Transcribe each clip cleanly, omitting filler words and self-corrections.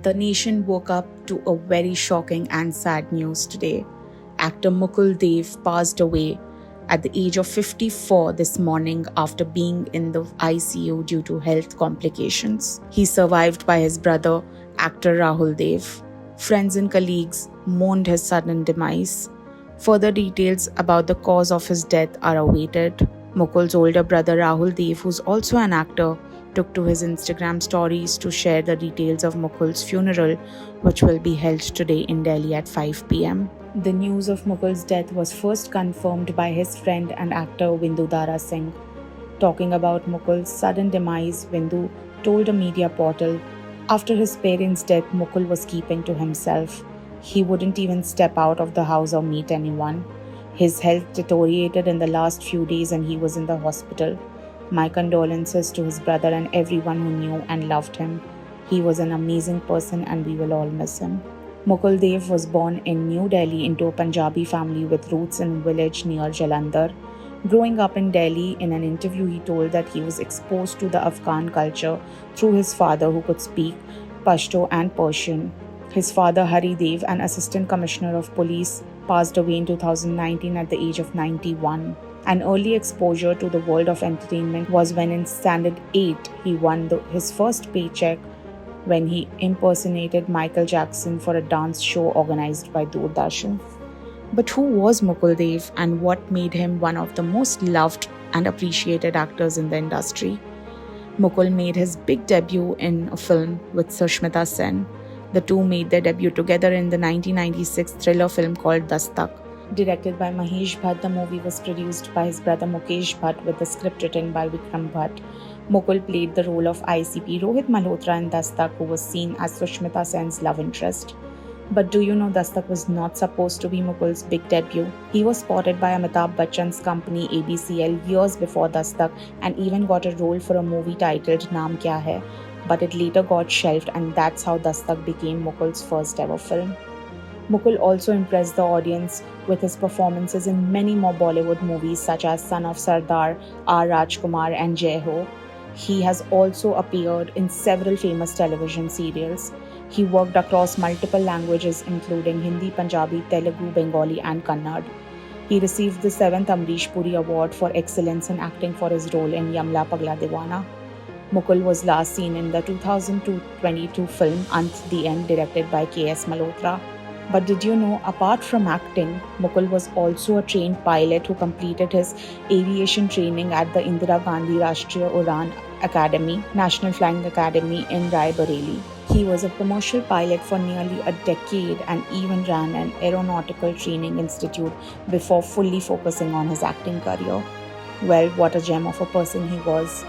The nation woke up to a very shocking and sad news today. Actor Mukul Dev passed away at the age of 54 this morning after being in the ICU due to health complications. He survived by his brother, actor Rahul Dev. Friends and colleagues mourned his sudden demise. Further details about the cause of his death are awaited. Mukul's older brother Rahul Dev, who's also an actor, took to his Instagram stories to share the details of Mukul's funeral, which will be held today in Delhi at 5 pm. The news of Mukul's death was first confirmed by his friend and actor Vindu Dara Singh. Talking about Mukul's sudden demise, Vindu told a media portal, after his parents' death, Mukul was keeping to himself. He wouldn't even step out of the house or meet anyone. His health deteriorated in the last few days and he was in the hospital. My condolences to his brother and everyone who knew and loved him. He was an amazing person and we will all miss him. Mukul Dev was born in New Delhi into a Punjabi family with roots in a village near Jalandhar. Growing up in Delhi, in an interview he told that he was exposed to the Afghan culture through his father who could speak Pashto and Persian. His father Hari Dev, an assistant commissioner of police, passed away in 2019 at the age of 91. An early exposure to the world of entertainment was when in Standard 8 he won his first paycheck when he impersonated Michael Jackson for a dance show organized by Doordarshan. But who was Mukul Dev and what made him one of the most loved and appreciated actors in the industry? Mukul made his big debut in a film with Sushmita Sen. The two made their debut together in the 1996 thriller film called Dastak. Directed by Mahesh Bhatt, the movie was produced by his brother Mukesh Bhatt with the script written by Vikram Bhatt. Mukul played the role of ICP Rohit Malhotra in Dastak, who was seen as Sushmita Sen's love interest. But do you know Dastak was not supposed to be Mukul's big debut? He was spotted by Amitabh Bachchan's company ABCL years before Dastak and even got a role for a movie titled Naam Kya Hai, but it later got shelved and that's how Dastak became Mukul's first ever film. Mukul also impressed the audience with his performances in many more Bollywood movies such as Son of Sardar, R. Rajkumar and Jai Ho. He has also appeared in several famous television serials. He worked across multiple languages including Hindi, Punjabi, Telugu, Bengali and Kannada. He received the 7th Amrish Puri Award for Excellence in Acting for his role in Yamla Pagla Dewana. Mukul was last seen in the 2022 film Ant the End, directed by K.S. Malhotra. But did you know, apart from acting, Mukul was also a trained pilot who completed his aviation training at the Indira Gandhi Rashtriya Udan Academy, National Flying Academy in Rai Bareli. He was a commercial pilot for nearly a decade and even ran an aeronautical training institute before fully focusing on his acting career. Well, what a gem of a person he was.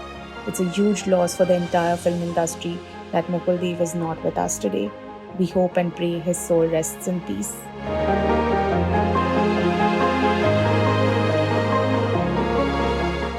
It's a huge loss for the entire film industry that Mukul Dev is not with us today. We hope and pray his soul rests in peace.